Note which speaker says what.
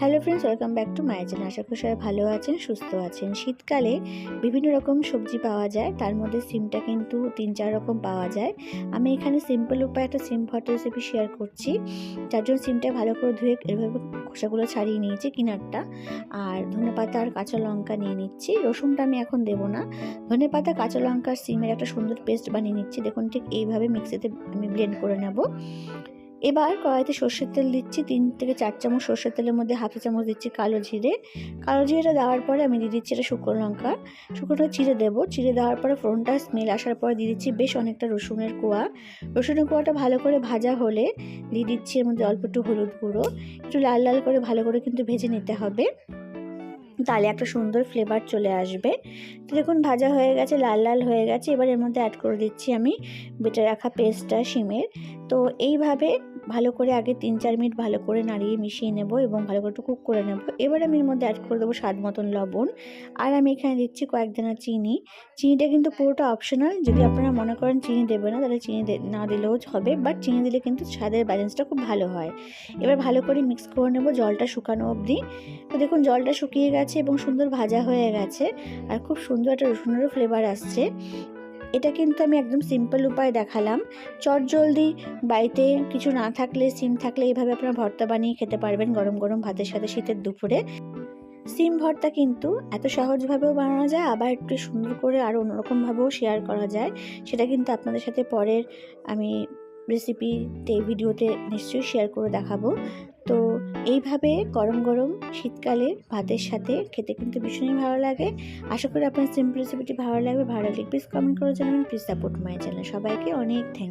Speaker 1: Hello friends, welcome back to my channel. আশা করি সবাই ভালো আছেন, সুস্থ আছেন। শীতকালে বিভিন্ন রকম সবজি পাওয়া যায়, তার মধ্যে সিমটা কিন্তু 3-4 রকম পাওয়া যায়। আমি এখানে সিম্পল উপায়ে একটা সিম ভর্তা রেসিপি শেয়ার করছি। যার জন্য সিমটা ভালো করে ধুয়ে এভাবে খোসাগুলো ছাড়িয়ে নিয়েছি কিনারটা, আর ধনেপাতা আর কাঁচা লঙ্কা নিয়ে নিচ্ছি। রসুনটা আমি এখন দেবো না। ধনেপাতা, কাঁচা লঙ্কা, সিমের একটা সুন্দর পেস্ট বানিয়ে নিচ্ছি। দেখুন ঠিক এইভাবে মিক্সিতে আমি ব্লেন্ড করে নেব। এবার কড়াইতে সর্ষের তেল দিচ্ছি। 3 থেকে 4 চামচ সর্ষের তেলের মধ্যে হাফ চামচ দিচ্ছি কালো জিরে। কালো জিরেটা দেওয়ার পরে আমি দিয়ে দিচ্ছি এটা শুকনো লঙ্কা। শুকনোটা চিড়ে দেবো। চিড়ে দেওয়ার পরে ফোড়নটা স্মেল আসার পরে দিয়ে দিচ্ছি বেশ অনেকটা রসুনের কোয়া। রসুনের কোয়াটা ভালো করে ভাজা হলে দিয়ে দিচ্ছি এর মধ্যে অল্প একটু হলুদ গুঁড়ো। একটু লাল লাল করে ভালো করে কিন্তু ভেজে নিতে হবে, তাহলে একটা সুন্দর ফ্লেভার চলে আসবে। তো দেখুন ভাজা হয়ে গেছে, লাল লাল হয়ে গেছে। এবার এর মধ্যে অ্যাড করে দিচ্ছি আমি বেটে রাখা পেস্টটা সিমের। তো এইভাবে ভালো করে আগে 3-4 মিনিট ভালো করে নাড়িয়ে মিশিয়ে নেব এবং ভালো করে একটু কুক করে নেব। এবার আমি এর মধ্যে অ্যাড করে দেবো স্বাদ মতন লবণ, আর আমি এখানে দিচ্ছি কয়েক দানা চিনি। চিনিটা কিন্তু পুরোটা অপশনাল। যদি আপনারা মনে করেন চিনি দেবে না, তাহলে চিনি না দিলেও হবে, বাট চিনি দিলে কিন্তু স্বাদের ব্যালেন্সটা খুব ভালো হয়। এবার ভালো করে মিক্স করে নেব জলটা শুকানো অবধি। তো দেখুন জলটা শুকিয়ে গেছে এবং সুন্দর ভাজা হয়ে গেছে, আর খুব সুন্দর একটা রসুনেরও ফ্লেভার আসছে। এটা কিন্তু আমি একদম সিম্পল উপায়ে দেখালাম। চটজলদি বাড়িতে কিছু না থাকলে, সিম থাকলে এইভাবে আপনারা ভর্তা বানিয়ে খেতে পারবেন গরম গরম ভাতের সাথে শীতের দুপুরে। সিম ভর্তা কিন্তু এত সহজভাবেও বানানো যায়, আবার একটু সুন্দর করে আরও অন্যরকমভাবেও শেয়ার করা যায়। সেটা কিন্তু আপনাদের সাথে পরের আমি রেসিপিতে, ভিডিওতে নিশ্চয়ই শেয়ার করে দেখাবো। তো এইভাবে গরম গরম শীতকালে ভাতের সাথে খেতে কিন্তু ভীষণই ভালো লাগে। আশা করি আপনার সিম্পল রেসিপিটি ভালো লাগবে। ভালো লাগলে প্লিজ কমেন্ট করে জানাবেন। Please support my channel. সবাইকে অনেক থ্যাংক ইউ।